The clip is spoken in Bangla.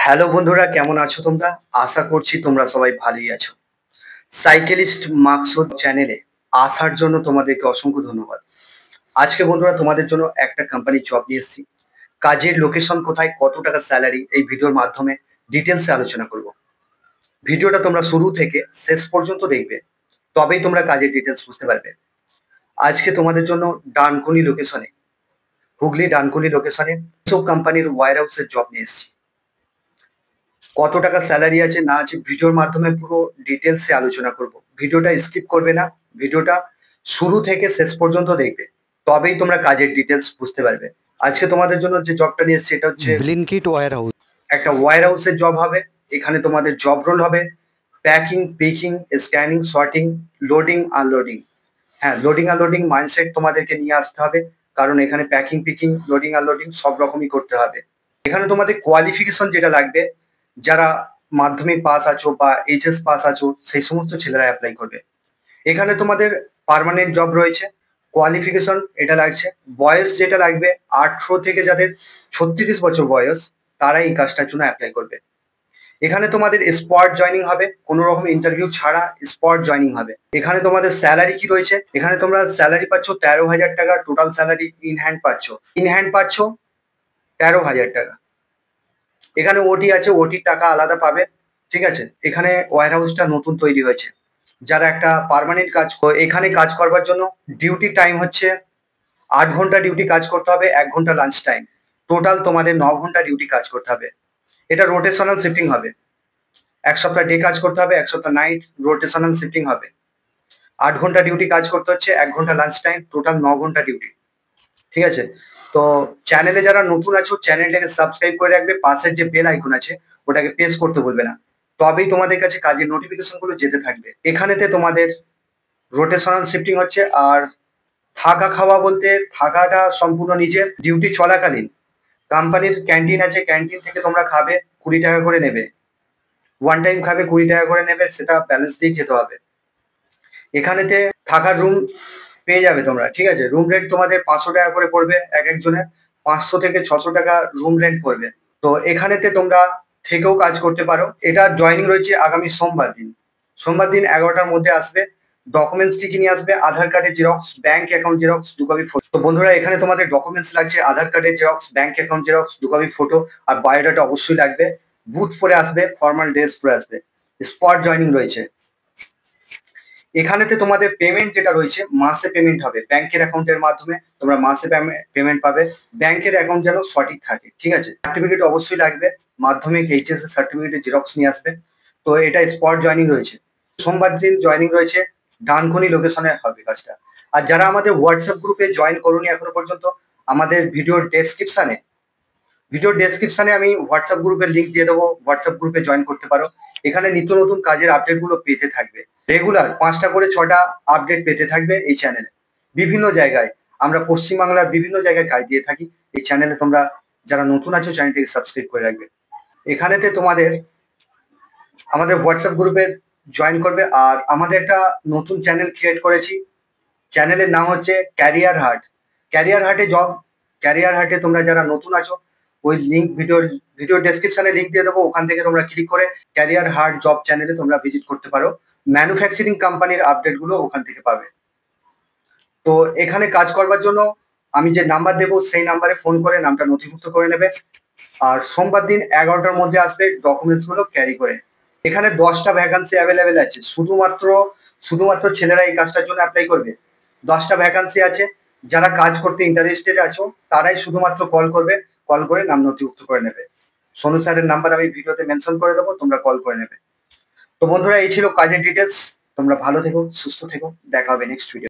হ্যালো বন্ধুরা, কেমন আছো তোমরা? আশা করছি তোমরা সবাই ভালোই আছো। সাইকেলিস্ট মাকসুদ চ্যানেলে আসার জন্য তোমাদেরকে অসংখ্য ধন্যবাদ। আজকে বন্ধুরা তোমাদের জন্য একটা কোম্পানির জব নিয়ে এসেছি। কাজের লোকেশন কোথায়, কত টাকা স্যালারি, এই ভিডিওর মাধ্যমে ডিটেলসে আলোচনা করব। ভিডিওটা তোমরা শুরু থেকে শেষ পর্যন্ত দেখবে, তবেই তোমরা কাজের ডিটেলস বুঝতে পারবে। আজকে তোমাদের জন্য ডানকুনি লোকেশনে, হুগলি ডানকুনি লোকেশনে সব কোম্পানির ওয়্যার হাউসের জব নিয়ে এসেছি। কত টাকা স্যালারি আছে না আছে ভিডিওর মাধ্যমে পুরো ডিটেলসে আলোচনা করব। ভিডিওটা স্কিপ করবে না, ভিডিওটা শুরু থেকে শেষ পর্যন্ত দেখবে, তবেই তোমরা কাজের ডিটেলস বুঝতে পারবে। আজকে তোমাদের জন্য যে জবটা নিয়ে এসেছি, এটা হচ্ছে ব্লিনকিট ওয়্যার হাউস। একটা ওয়্যার হাউসের জব হবে। এখানে তোমাদের জব রোল হবে packing, picking, scanning, sorting, loading, unloading. হ্যাঁ, লোডিং আনলোডিং মাইন্ডসেট তোমাদেরকে নিয়ে আসতে হবে, কারণ এখানে প্যাকিং, পিকিং, লোডিং আনলোডিং সব রকমই করতে হবে। এখানে তোমাদের কোয়ালিফিকেশন যেটা লাগবে, যারা মাধ্যমিক পাস আছো বা এইচএস পাস আছো, সেই সমস্ত ছেলেরা অ্যাপ্লাই করবে। এখানে তোমাদের পার্মানেন্ট জব রয়েছে। কোয়ালিফিকেশন এটা লাগছে, বয়স যেটা লাগবে 18 থেকে যাদের 36 বছর বয়স, তারাই এই কাজটার জন্য অ্যাপ্লাই করবে। এখানে তোমাদের স্পট জয়নিং হবে, কোনো রকম ইন্টারভিউ ছাড়া স্পট জয়নিং হবে। এখানে তোমাদের স্যালারি কি রয়েছে, এখানে তোমরা স্যালারি পাচ্ছ 13,000 টাকা। টোটাল স্যালারি ইন হ্যান্ড পাচ্ছ 13,000 টাকা। এখানে ওটি আছে, ওটির টাকা আলাদা পাবে, ঠিক আছে। এখানে ওয়্যার হাউসটা নতুন তৈরি হয়েছে। যারা একটা পার্মানেন্ট কাজ এখানে কাজ করবার জন্য ডিউটি টাইম হচ্ছে 8 ঘন্টা ডিউটি কাজ করতে হবে, 1 ঘন্টা লাঞ্চ টাইম। টোটাল তোমাদের 9 ঘন্টা ডিউটি কাজ করতে হবে। এটা রোটেশনাল শিফটিং হবে। এক সপ্তাহ ডে কাজ করতে হবে, এক সপ্তাহ নাইট, রোটেশনাল শিফটিং হবে। 8 ঘন্টা ডিউটি কাজ করতে হচ্ছে, 1 ঘন্টা লাঞ্চ টাইম, টোটাল 9 ঘন্টা ডিউটি, ঠিক আছে। তো চ্যানেলে যারা নতুন আছো, চ্যানেলটাকে সাবস্ক্রাইব করে রাখবে, পাশের যে বেল আইকন আছে ওটাকে প্রেস করতে বলবে না, তবেই তোমাদের কাছে কাজের নোটিফিকেশন গুলো যেতে থাকবে। এখানেতে তোমাদের রোটেশনাল শিফটিং হচ্ছে। আর থাকা খাওয়া বলতে, থাকাটা সম্পূর্ণ নিজের, ডিউটি চলাকালীন কোম্পানির ক্যান্টিন আছে, ক্যান্টিন থেকে তোমরা খাবে, 20 টাকা করে নেবে। ওয়ান টাইম খাবে, 20 টাকা করে নেবে, সেটা ব্যালেন্স দিয়ে খেতে হবে। এখানেতে থাকার রুম পেয়ে যাবে তোমরা, ঠিক আছে। রুম রেন্ট তোমাদের 500 টাকা করে পড়বে, এক একজনের 500 থেকে 600 টাকা রুম রেন্ট পড়বে। তো এখানেতে তোমরা থেকেও কাজ করতে পারো। এটা জয়নিং রয়েছে আগামী সোমবার দিন। সোমবার দিন 11টার মধ্যে আসবে। ডকুমেন্টস কি নিয়ে আসবে? আধার কার্ডের xerox, bank account xerox, 2 copy photo. তো বন্ধুরা, এখানে তোমাদের ডকুমেন্টস লাগছে আধার কার্ডের xerox, bank account xerox, 2 copy photo, আর বায়োডাটা অবশ্যই লাগবে। বুট পরে আসবে, ফর্মাল ড্রেস পরে আসবে। স্পট জয়নিং রয়েছে। এখানেতে তোমাদের পেমেন্ট যেটা রয়েছে, মাসে পেমেন্ট হবে। ব্যাংকের অ্যাকাউন্টের মাধ্যমে তোমরা মাসে পেমেন্ট পাবে। ব্যাংকের অ্যাকাউন্ট যেন সঠিক থাকে, ঠিক আছে। সার্টিফিকেট অবশ্যই লাগবে, মাধ্যমিক এইচএস এর সার্টিফিকেটের জেরক্স নিয়ে আসবে। তো এটা স্পট জয়নিং রয়েছে। সোমবার দিন জয়নিং রয়েছে, ডানকুনি লোকেশনে হবে কাজটা। আর যারা আমাদের হোয়াটসঅ্যাপ গ্রুপে জয়েন করোনি এখনো পর্যন্ত, আমাদের ভিডিওর ডেসক্রিপশনে আমি হোয়াটসঅ্যাপ গ্রুপের লিঙ্ক দিয়ে দেবো, হোয়াটসঅ্যাপ গ্রুপে জয়েন করতে পারো। এখানে নিত্য নতুন কাজের আপডেটগুলো পেতে থাকবে। রেগুলার 5টা করে 6টা আপডেট পেতে থাকবে এই চ্যানেলে। বিভিন্ন জায়গায় আমরা পশ্চিমবাংলার বিভিন্ন জায়গায় কাজ দিয়ে থাকি। এই চ্যানেলে তোমরা যারা নতুন আছো, চ্যানেলটিকে সাবস্ক্রাইব করে রাখবে। এখানেতে তোমাদের আমাদের হোয়াটসঅ্যাপ গ্রুপে জয়েন করবে। আর আমাদের একটা নতুন চ্যানেল ক্রিয়েট করেছি, চ্যানেলের নাম হচ্ছে ক্যারিয়ার হাটে তোমরা যারা নতুন আছো, ওই লিঙ্ক ভিডিও ডেসক্রিপশনে লিঙ্ক দিয়ে দেবো, ওখান থেকে তোমরা ক্লিক করে ক্যারিয়ার হাট জব চ্যানেলে তোমরা ভিজিট করতে পারো। ম্যানুফ্যাকচারিং কোম্পানির আপডেটগুলো ওখান থেকে পাবে। তো এখানে কাজ করবার জন্য আমি যে নাম্বার দেবো, সেই নাম্বারে ফোন করে নামটা নথিভুক্ত করে নেবে। আর সোমবার দিন 11টার মধ্যে আসবে ডকুমেন্টসগুলো ক্যারি করে। এখানে 10টা ভ্যাকান্সি অ্যাভেলেবেল আছে, শুধুমাত্র ছেলেরা এই কাজটার জন্য অ্যাপ্লাই করবে। 10টা ভ্যাকান্সি আছে। যারা কাজ করতে ইন্টারেস্টেড আছো, তারাই শুধুমাত্র কল করে নাম নথিভুক্ত করে নেবে। সোনু স্যারের নাম্বার আমি ভিডিওতে মেনশন করে দেবো, তোমরা কল করে নেবে। তো বন্ধুরা, এই ছিল কাজের ডিটেলস। তোমরা ভালো থেকো, সুস্থ থেকো, দেখা হবে নেক্সট ভিডিও।